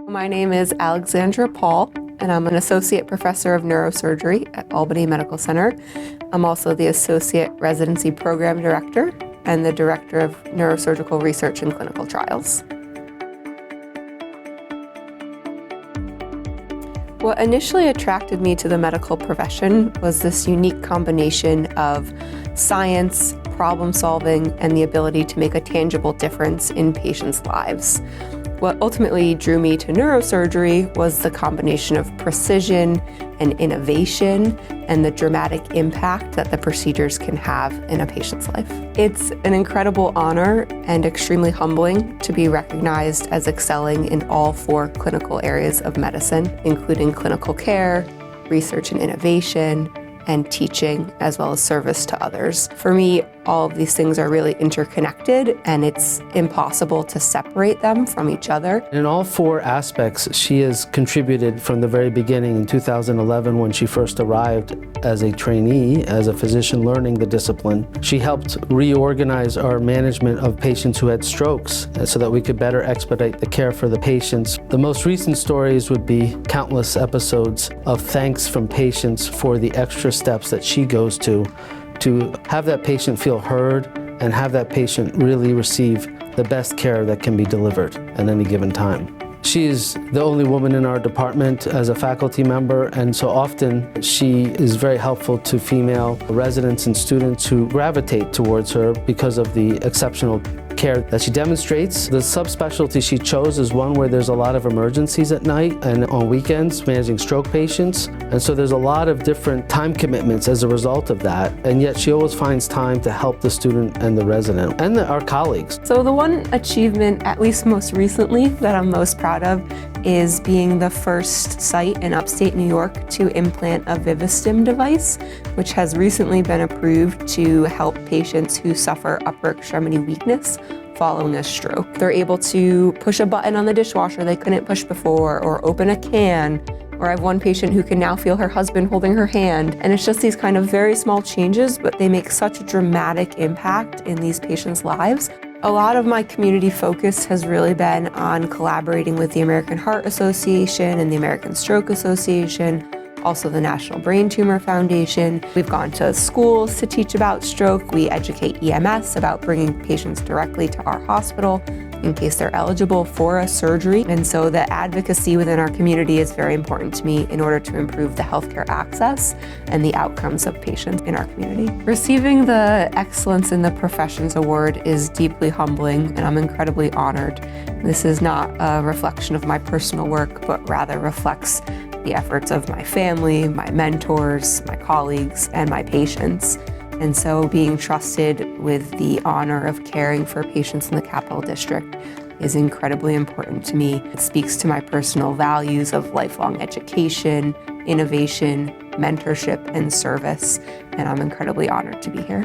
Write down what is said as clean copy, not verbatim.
My name is Alexandra Paul, and I'm an associate professor of neurosurgery at Albany Medical Center. I'm also the associate residency program director and the director of neurosurgical research and clinical trials. What initially attracted me to the medical profession was this unique combination of science, problem solving, and the ability to make a tangible difference in patients' lives. What ultimately drew me to neurosurgery was the combination of precision and innovation and the dramatic impact that the procedures can have in a patient's life. It's an incredible honor and extremely humbling to be recognized as excelling in all 4 clinical areas of medicine, including clinical care, research and innovation, and teaching, as well as service to others. For me, all of these things are really interconnected, and it's impossible to separate them from each other. In all 4 aspects, she has contributed from the very beginning in 2011 when she first arrived as a trainee, as a physician learning the discipline. She helped reorganize our management of patients who had strokes so that we could better expedite the care for the patients. The most recent stories would be countless episodes of thanks from patients for the extra steps that she goes to have that patient feel heard and have that patient really receive the best care that can be delivered at any given time. She is the only woman in our department as a faculty member, and so often she is very helpful to female residents and students who gravitate towards her because of the exceptional care that she demonstrates. The subspecialty she chose is one where there's a lot of emergencies at night and on weekends, managing stroke patients. And so there's a lot of different time commitments as a result of that. And yet she always finds time to help the student and the resident and our colleagues. So the one achievement, at least most recently, that I'm most proud of is being the first site in upstate New York to implant a Vivastim device, which has recently been approved to help patients who suffer upper extremity weakness following a stroke. They're able to push a button on the dishwasher they couldn't push before, or open a can, or I have one patient who can now feel her husband holding her hand. And it's just these kind of very small changes, but they make such a dramatic impact in these patients' lives. A lot of my community focus has really been on collaborating with the American Heart Association and the American Stroke Association, also the National Brain Tumor Foundation. We've gone to schools to teach about stroke. We educate EMS about bringing patients directly to our hospital in case they're eligible for a surgery. And so the advocacy within our community is very important to me in order to improve the healthcare access and the outcomes of patients in our community. Receiving the Excellence in the Professions Award is deeply humbling, and I'm incredibly honored. This is not a reflection of my personal work, but rather reflects the efforts of my family, my mentors, my colleagues, and my patients. And so being trusted with the honor of caring for patients in the Capital District is incredibly important to me. It speaks to my personal values of lifelong education, innovation, mentorship, and service, and I'm incredibly honored to be here.